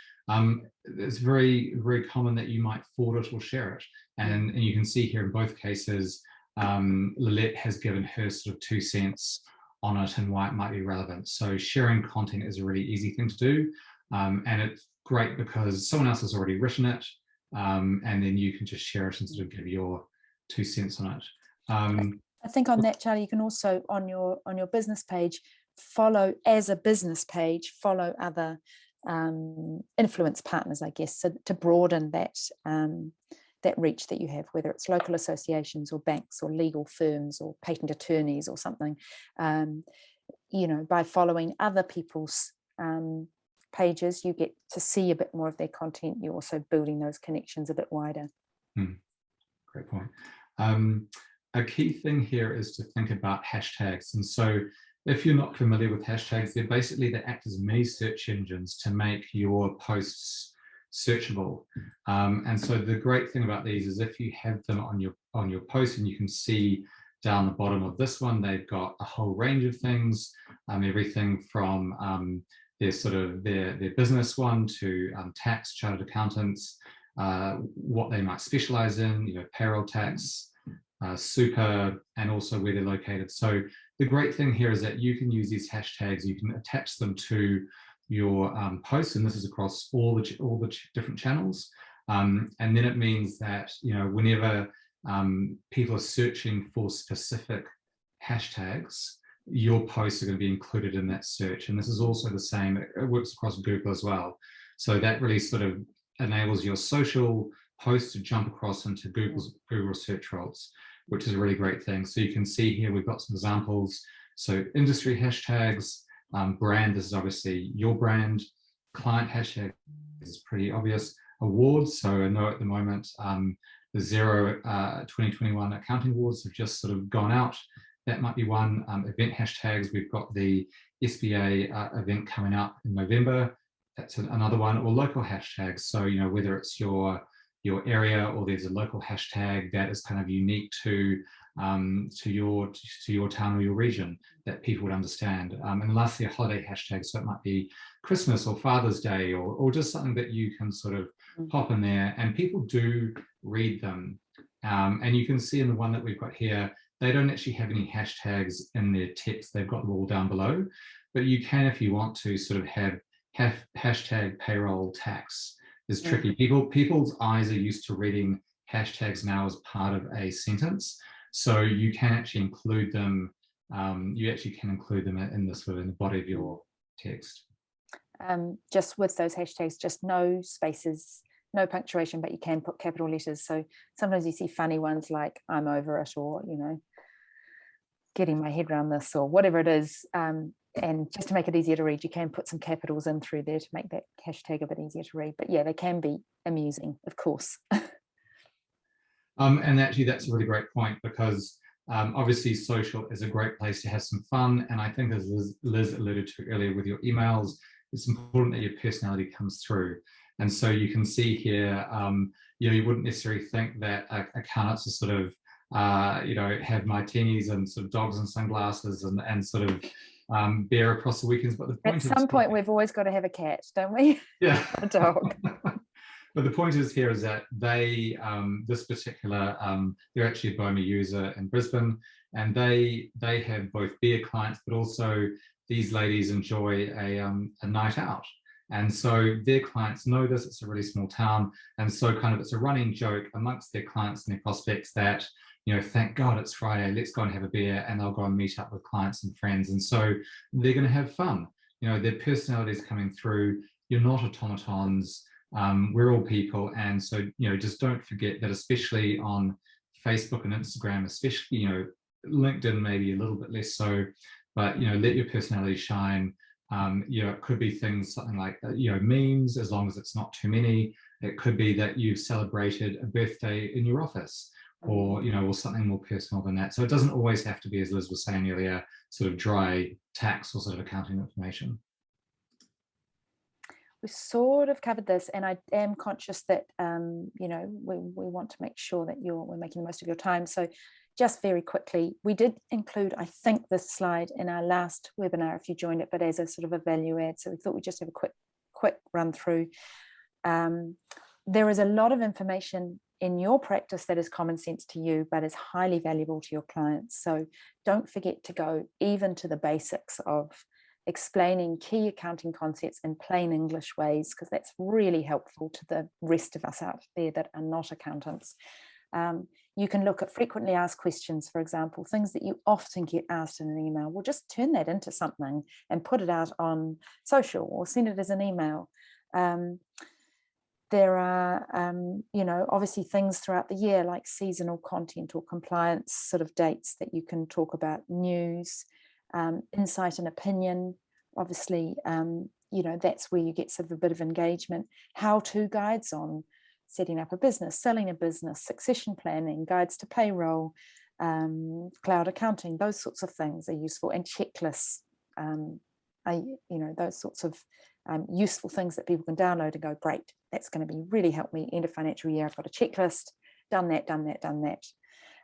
it's very, very common that you might forward it or share it. And you can see here in both cases, Lilette has given her sort of 2 cents on it and why it might be relevant. So sharing content is a really easy thing to do. And it's great because someone else has already written it, and then you can just share it and sort of give your 2 cents on it. I think on that, Charlie, you can also on your business page follow, as a business page, follow other influence partners, I guess, so to broaden that that reach that you have, whether it's local associations or banks or legal firms or patent attorneys or something. You know, by following other people's pages, you get to see a bit more of their content. You're also building those connections a bit wider. Great point. A key thing here is to think about hashtags. And so if you're not familiar with hashtags, they act as mini search engines to make your posts searchable. And so the great thing about these is if you have them on your post, and you can see down the bottom of this one, they've got a whole range of things, everything from their business one to tax, chartered accountants, what they might specialize in, you know, payroll tax, super, and also where they're located. So the great thing here is that you can use these hashtags, you can attach them to your posts, and this is across all the different channels. And then it means that, you know, whenever people are searching for specific hashtags, your posts are going to be included in that search. And this is also the same, it works across Google as well. So that really sort of enables your social posts to jump across into Google search results, which is a really great thing. So you can see here, we've got some examples. So industry hashtags, brand, this is obviously your brand. Client hashtag is pretty obvious. Awards, so I know at the moment, the Xero 2021 accounting awards have just sort of gone out. That might be one. Event hashtags, we've got the SBA event coming up in November. That's another one. Or local hashtags. So, you know, whether it's your area or there's a local hashtag that is kind of unique to your town or your region that people would understand. And lastly, a holiday hashtag. So it might be Christmas or Father's Day or just something that you can sort of pop in there, and people do read them. And you can see in the one that we've got here, they don't actually have any hashtags in their text. They've got them all down below, but you can, if you want to, sort of have hashtag payroll tax. Is tricky. People's eyes are used to reading hashtags now as part of a sentence, so you can actually include them. You actually can include them in the sort of in the body of your text. Just with those hashtags, just no spaces, no punctuation, but you can put capital letters. So sometimes you see funny ones like "I'm over it," or, you know, "getting my head around this," or whatever it is. And just to make it easier to read, you can put some capitals in through there to make that hashtag a bit easier to read. But yeah, they can be amusing, of course. And actually, that's a really great point, because obviously social is a great place to have some fun. And I think, as Liz alluded to earlier with your emails, it's important that your personality comes through. And so you can see here, you know, you wouldn't necessarily think that accountants are sort of, you know, have martinis and sort of dogs and sunglasses and sort of bear across the weekends. But the point at some point, we've always got to have a cat, don't we? Yeah. A dog. But the point is here is that they, this particular, they're actually a BOMA user in Brisbane, and they have both beer clients, but also these ladies enjoy a night out. And so their clients know this, it's a really small town. And so kind of it's a running joke amongst their clients and their prospects that, you know, thank God it's Friday, let's go and have a beer, and they'll go and meet up with clients and friends. And so they're going to have fun. You know, their personalities coming through. You're not automatons. We're all people. And so, you know, just don't forget that, especially on Facebook and Instagram, especially, you know, LinkedIn maybe a little bit less so, but, you know, let your personality shine. You know, it could be things, something like, you know, memes, as long as it's not too many. It could be that you've celebrated a birthday in your office, or, you know, or something more personal than that. So it doesn't always have to be, as Liz was saying earlier, sort of dry tax or sort of accounting information. We've sort of covered this, and I am conscious that, you know, we want to make sure that we're making the most of your time. So just very quickly, we did include, I think, this slide in our last webinar, if you joined it, but as a sort of a value add. So we thought we'd just have a quick run through. There is a lot of information in your practice that is common sense to you, but is highly valuable to your clients. So don't forget to go even to the basics of explaining key accounting concepts in plain English ways, because that's really helpful to the rest of us out there that are not accountants. You can look at frequently asked questions, for example, things that you often get asked in an email. Well, just turn that into something and put it out on social or send it as an email. There are, you know, obviously things throughout the year like seasonal content or compliance sort of dates that you can talk about, news, insight and opinion. Obviously, you know, that's where you get sort of a bit of engagement. How-to guides on setting up a business, selling a business, succession planning, guides to payroll, cloud accounting, those sorts of things are useful, and checklists, you know, those sorts of useful things that people can download and go, great, that's going to be really help me end of financial year. I've got a checklist, done that, done that, done that.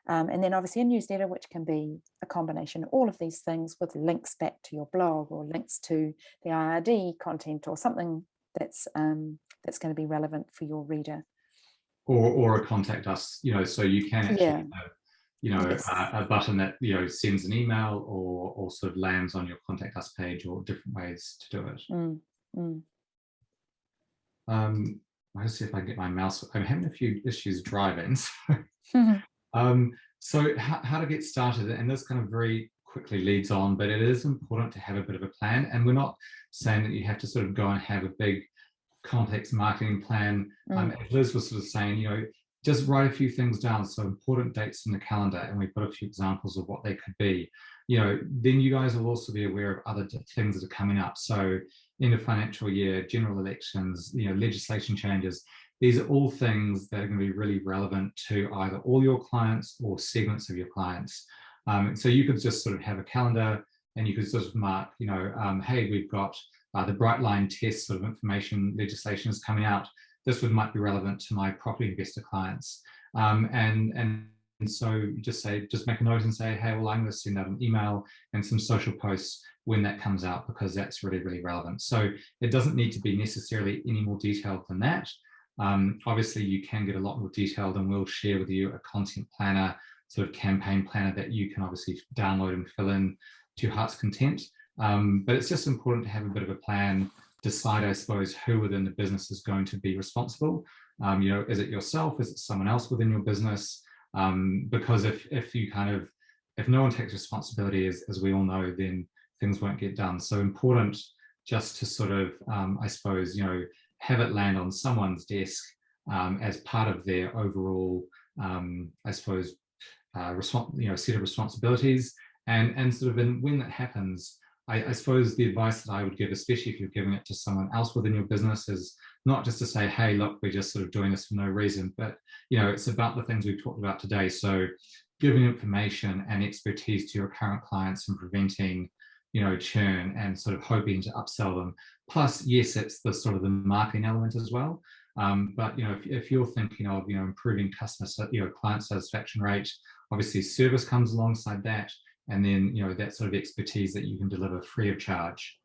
And then obviously a newsletter, which can be a combination of all of these things with links back to your blog or links to the IRD content or something that's going to be relevant for your reader. Or a contact us, you know, so you can actually have, you know, Yes. a button that, you know, sends an email or sort of lands on your contact us page, or different ways to do it. Let's see if I can get my mouse. I'm having a few issues driving. So how to get started, and this kind of very quickly leads on, but it is important to have a bit of a plan. And we're not saying that you have to sort of go and have a big complex marketing plan. As Liz was sort of saying, you know, just write a few things down. So important dates in the calendar, and we put a few examples of what they could be. You know, then you guys will also be aware of other things that are coming up. So end of financial year, general elections, you know, legislation changes. These are all things that are going to be really relevant to either all your clients or segments of your clients. So you could just sort of have a calendar, and you could sort of mark, you know, hey, we've got the bright line test sort of information legislation is coming out. This might be relevant to my property investor clients. And so you just make a note and say, hey, well, I'm going to send out an email and some social posts when that comes out, because that's really, really relevant. So it doesn't need to be necessarily any more detailed than that. Obviously, you can get a lot more detailed, and we'll share with you a content planner, sort of campaign planner that you can obviously download and fill in to your heart's content. But it's just important to have a bit of a plan, decide, I suppose, who within the business is going to be responsible. You know, is it yourself? Is it someone else within your business? Because if no one takes responsibility, as we all know, then things won't get done. So important just to sort of, I suppose, you know, have it land on someone's desk as part of their overall, I suppose, you know, set of responsibilities. And sort of when that happens, I suppose the advice that I would give, especially if you're giving it to someone else within your business, is not just to say, hey, look, we're just sort of doing this for no reason, but, you know, it's about the things we've talked about today. So giving information and expertise to your current clients and preventing, you know, churn, and sort of hoping to upsell them. Plus, yes, it's the sort of the marketing element as well. But, you know, if you're thinking of, you know, improving client satisfaction rate, obviously service comes alongside that. And then, you know, that sort of expertise that you can deliver free of charge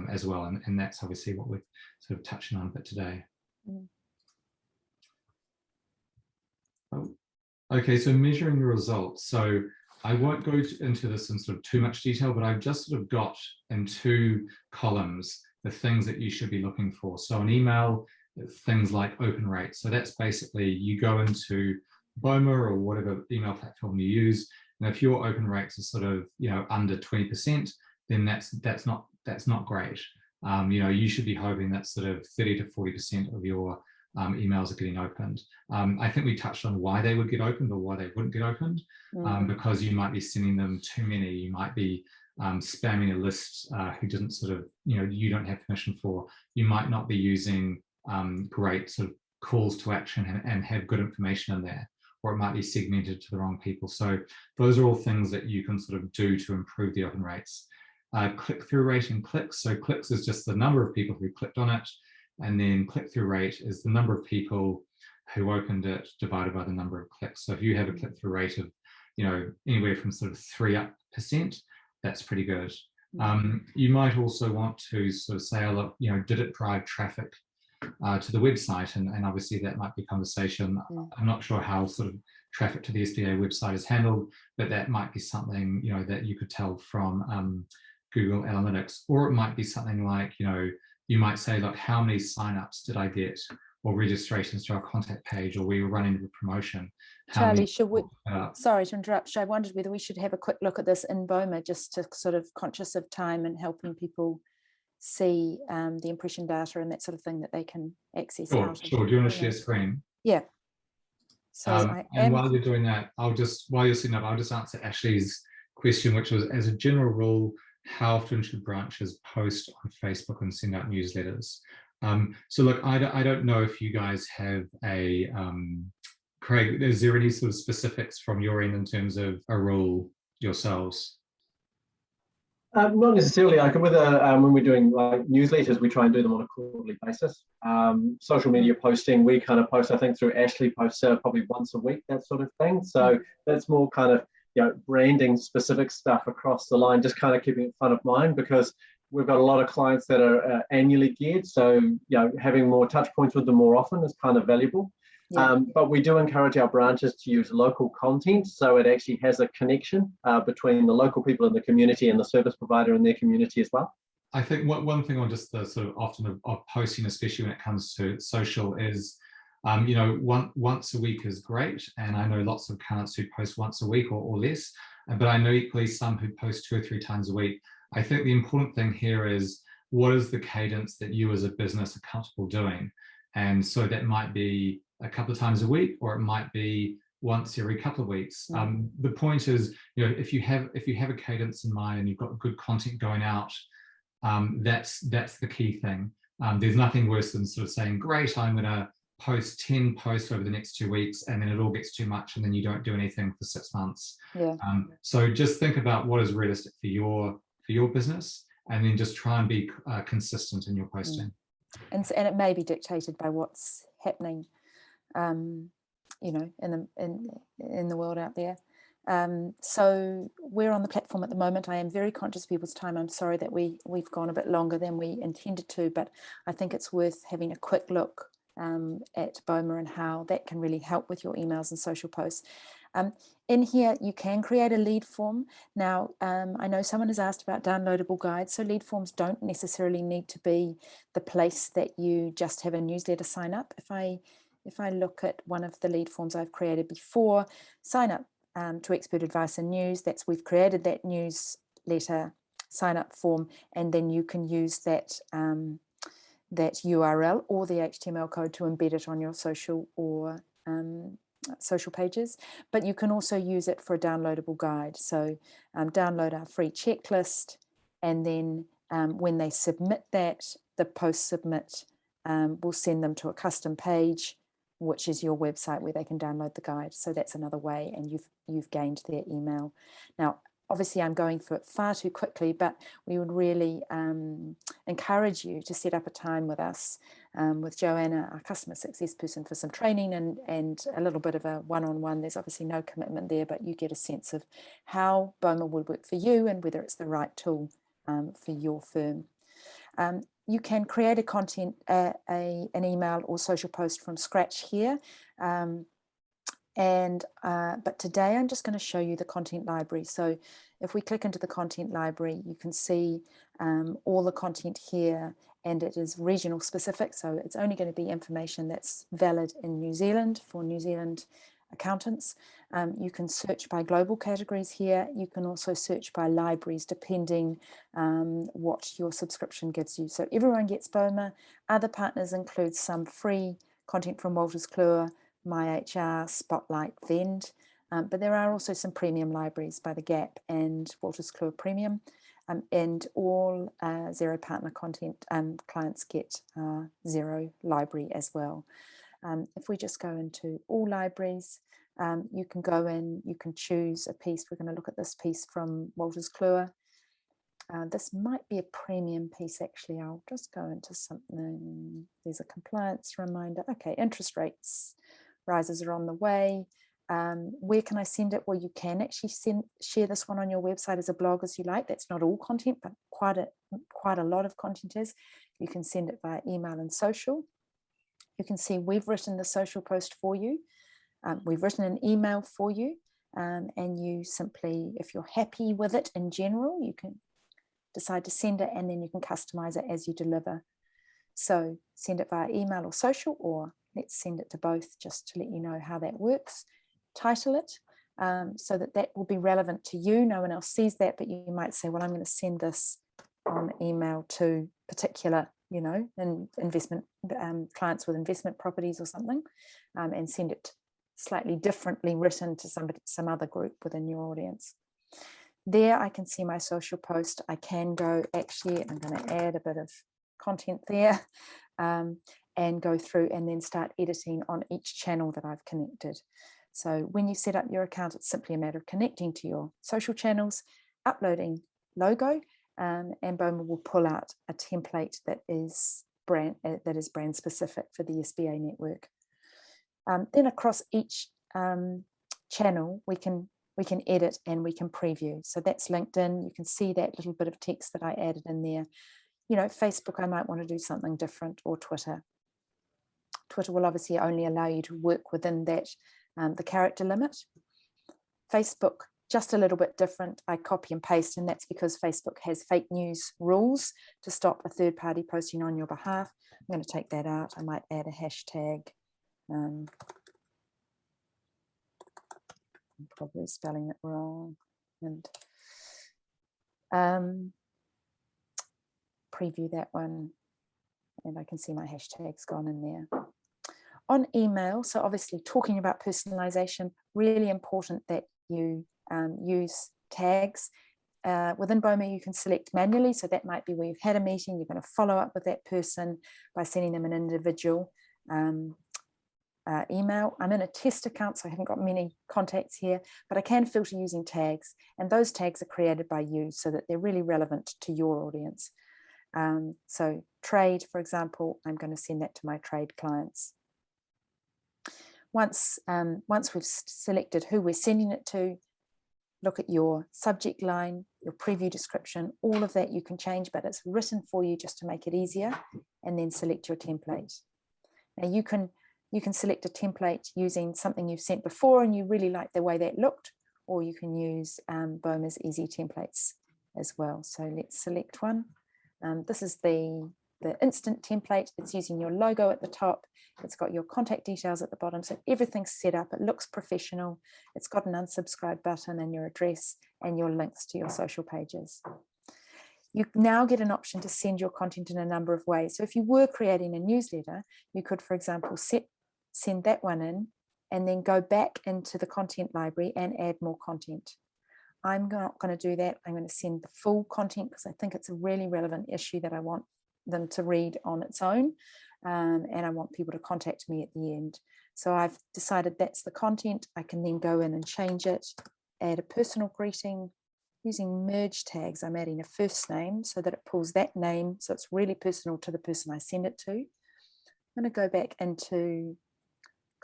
as well. And that's obviously what we're sort of touching on a bit today. Okay, so measuring the results. So I won't go into this in sort of too much detail, but I've just sort of got in 2 columns the things that you should be looking for. So an email, things like open rates. So that's basically, you go into BOMA or whatever email platform you use, and if your open rates are sort of, you know, under 20%, then that's not great. You know, you should be hoping that sort of 30 to 40% of your emails are getting opened. I think we touched on why they would get opened or why they wouldn't get opened, because you might be sending them too many. You might be spamming a list who didn't sort of, you know, you don't have permission for. You might not be using great sort of calls to action and have good information in there, or it might be segmented to the wrong people. So those are all things that you can sort of do to improve the open rates. Click-through rate and clicks. So clicks is just the number of people who clicked on it, and then click-through rate is the number of people who opened it divided by the number of clicks. So if you have a click-through rate of, you know, anywhere from sort of 3%, that's pretty good. You might also want to sort of say, oh, look, you know, did it drive traffic to the website? And obviously that might be a conversation. I'm not sure how sort of traffic to the SBA website is handled, but that might be something, you know, that you could tell from Google Analytics, or it might be something like, you might say, look, how many signups did I get, or registrations to our contact page, or we were running a promotion. Charlie, should we, sorry to interrupt, I wondered whether we should have a quick look at this in BOMA, just to sort of conscious of time and helping people see the impression data and that sort of thing that they can access. Sure. Do you want to share screen? Yeah. So and while you're doing that, while you're setting up, I'll just answer Ashley's question, which was, as a general rule, how often should branches post on Facebook and send out newsletters? So look, I don't know if you guys have a, Craig, is there any sort of specifics from your end in terms of a rule yourselves? Not necessarily. Like with when we're doing like newsletters, we try and do them on a quarterly basis. Social media posting, we kind of post, I think through Ashley posts probably once a week, that sort of thing. So that's more kind of, branding specific stuff across the line, just kind of keeping it front of mind, because we've got a lot of clients that are annually geared. So, having more touch points with them more often is kind of valuable. Yeah. But we do encourage our branches to use local content, so it actually has a connection between the local people in the community and the service provider in their community as well. I think one thing on just the sort of often of posting, especially when it comes to social, is once a week is great, and I know lots of accounts who post once a week or less, but I know equally some who post 2 or 3 times a week. I think the important thing here is, what is the cadence that you as a business are comfortable doing? And so that might be a couple of times a week, or it might be once every couple of weeks. The point is, if you have a cadence in mind and you've got good content going out, that's the key thing. There's nothing worse than sort of saying, great, I'm going to post 10 posts over the next 2 weeks, and then it all gets too much, and then you don't do anything for 6 months. Yeah. So just think about what is realistic for your business, and then just try and be consistent in your posting. And it may be dictated by what's happening, in the world out there. So we're on the platform at the moment. I am very conscious of people's time. I'm sorry that we've gone a bit longer than we intended to, but I think it's worth having a quick look at BOMA and how that can really help with your emails and social posts. In here, you can create a lead form. Now, I know someone has asked about downloadable guides, so lead forms don't necessarily need to be the place that you just have a newsletter sign up. If I look at one of the lead forms I've created before, sign up to Expert Advice and News, we've created that newsletter sign up form, and then you can use that that URL or the HTML code to embed it on your social or social pages. But you can also use it for a downloadable guide. So download our free checklist, and then when they submit that, the post submit will send them to a custom page, which is your website where they can download the guide. So that's another way, and you've gained their email. Now, obviously, I'm going for it far too quickly, but we would really encourage you to set up a time with us, with Joanna, our customer success person, for some training and a little bit of a one-on-one. There's obviously no commitment there, but you get a sense of how BOMA would work for you and whether it's the right tool for your firm. You can create an email or social post from scratch here. But today I'm just going to show you the content library. So if we click into the content library, you can see all the content here, and it is regional specific. So it's only going to be information that's valid in New Zealand for New Zealand accountants. You can search by global categories here. You can also search by libraries, depending what your subscription gives you. So everyone gets BOMA. Other partners include some free content from Wolters Kluwer, MyHR, Spotlight, Vend, but there are also some premium libraries by The Gap and Wolters Kluwer Premium, and all Xero partner content clients get Xero library as well. If we just go into all libraries, you can go in, you can choose a piece. We're going to look at this piece from Wolters Kluwer. This might be a premium piece, actually. I'll just go into something. There's a compliance reminder. Okay, interest rates rises are on the way. Where can I send it? Well, you can actually share this one on your website as a blog as you like. That's not all content, but quite a lot of content is. You can send it via email and social. You can see we've written the social post for you. We've written an email for you, and you simply, if you're happy with it in general, you can decide to send it, and then you can customize it as you deliver. So send it via email or social, or let's send it to both just to let you know how that works. Title it so that will be relevant to you. No one else sees that, but you might say, well, I'm going to send this on email to particular, you know, investment clients with investment properties or something, and send it slightly differently written to some other group within your audience. There I can see my social post. I can go, actually, I'm going to add a bit of content there and go through and then start editing on each channel that I've connected. So when you set up your account, it's simply a matter of connecting to your social channels, uploading logo, and BOMA will pull out a template that is brand specific for the SBA network. Then across each channel, we can edit and we can preview. So that's LinkedIn. You can see that little bit of text that I added in there. You know, Facebook, I might want to do something different, or Twitter. Twitter will obviously only allow you to work within that, the character limit. Facebook, just a little bit different. I copy and paste, and that's because Facebook has fake news rules to stop a third party posting on your behalf. I'm going to take that out. I might add a hashtag. I'm probably spelling it wrong. And preview that one, and I can see my hashtags gone in there. On email, so obviously talking about personalization, really important that you use tags. Within BOMA, you can select manually, so that might be where you've had a meeting, you're going to follow up with that person by sending them an individual email. I'm in a test account, so I haven't got many contacts here, but I can filter using tags, and those tags are created by you so that they're really relevant to your audience. So trade, for example, I'm going to send that to my trade clients. Once we've selected who we're sending it to, look at your subject line, your preview description, all of that you can change, but it's written for you just to make it easier, and then select your template. Now you can select a template using something you've sent before and you really like the way that looked, or you can use BOMA's easy templates as well. So let's select one. This is the instant template. It's using your logo at the top. It's got your contact details at the bottom. So everything's set up. It looks professional. It's got an unsubscribe button and your address and your links to your social pages. You now get an option to send your content in a number of ways. So if you were creating a newsletter, you could, for example, send that one in and then go back into the content library and add more content. I'm not going to do that. I'm going to send the full content because I think it's a really relevant issue that I want them to read on its own, and I want people to contact me at the end. So I've decided that's the content. I can then go in and change it, add a personal greeting. Using merge tags, I'm adding a first name so that it pulls that name, so it's really personal to the person I send it to. I'm going to go back into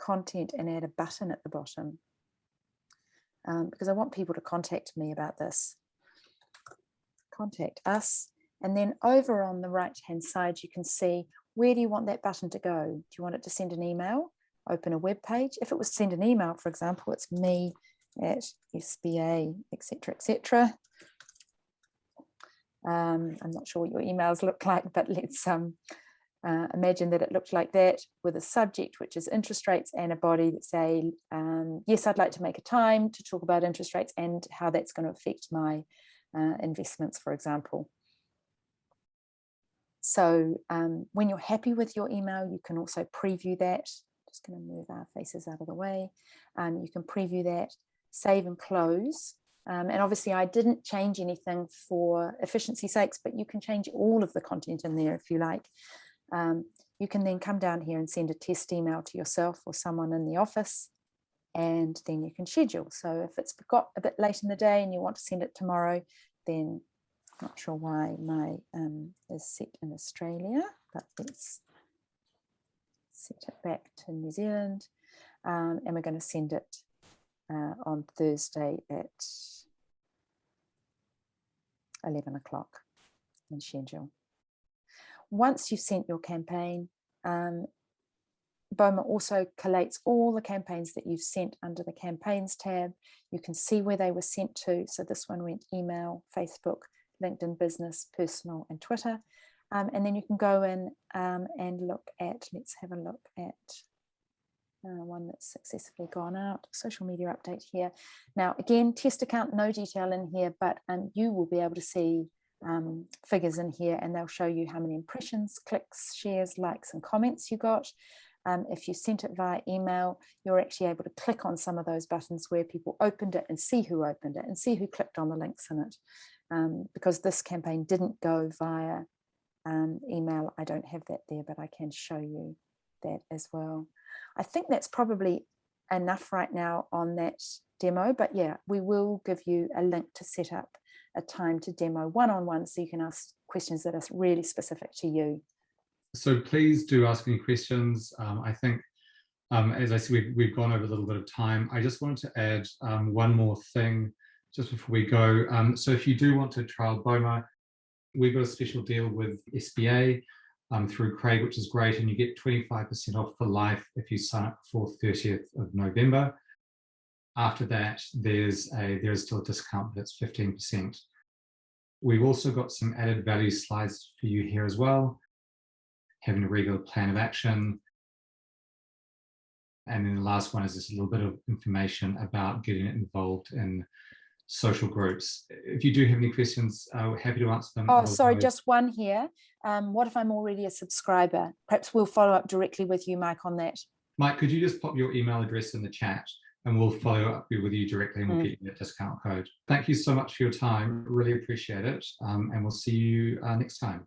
content and add a button at the bottom because I want people to contact me about this. Contact us. And then over on the right hand side, you can see, where do you want that button to go? Do you want it to send an email, open a web page? If it was send an email, for example, it's me at SBA, etc., etc. I'm not sure what your emails look like, but let's imagine that it looked like that, with a subject which is interest rates and a body that say, yes, I'd like to make a time to talk about interest rates and how that's going to affect my investments, for example. So when you're happy with your email, you can also preview that. Just going to move our faces out of the way. You can preview that, save and close. And obviously I didn't change anything for efficiency sakes, but you can change all of the content in there if you like. You can then come down here and send a test email to yourself or someone in the office, and then you can schedule. So if it's got a bit late in the day and you want to send it tomorrow, then I'm not sure why my is set in Australia, but let's set it back to New Zealand, and we're going to send it on Thursday at 11 o'clock in schedule. Once you've sent your campaign, BOMA also collates all the campaigns that you've sent under the campaigns tab. You can see where they were sent to. So this one went email, Facebook, LinkedIn Business, Personal, and Twitter. And then you can go in and look at, let's have a look at one that's successfully gone out, social media update here. Now, again, test account, no detail in here, but you will be able to see figures in here, and they'll show you how many impressions, clicks, shares, likes, and comments you got. If you sent it via email, you're actually able to click on some of those buttons where people opened it and see who opened it and see who clicked on the links in it. Because this campaign didn't go via email, I don't have that there, but I can show you that as well. I think that's probably enough right now on that demo, but yeah, we will give you a link to set up a time to demo one-on-one so you can ask questions that are really specific to you. So please do ask any questions. I think, as I said, we've gone over a little bit of time. I just wanted to add one more thing just before we go. So if you do want to trial BOMA, we've got a special deal with SBA through Craig, which is great, and you get 25% off for life if you sign up before 30th of November. After that, there is still a discount, but it's 15%. We've also got some added value slides for you here as well, having a regular plan of action. And then the last one is just a little bit of information about getting involved in social groups. If you do have any questions, we're happy to answer them. Oh, sorry, just one here. What if I'm already a subscriber? Perhaps we'll follow up directly with you, Mike, on that. Mike, could you just pop your email address in the chat and we'll follow up with you directly and we'll get you that discount code. Thank you so much for your time. Really appreciate it. And we'll see you next time.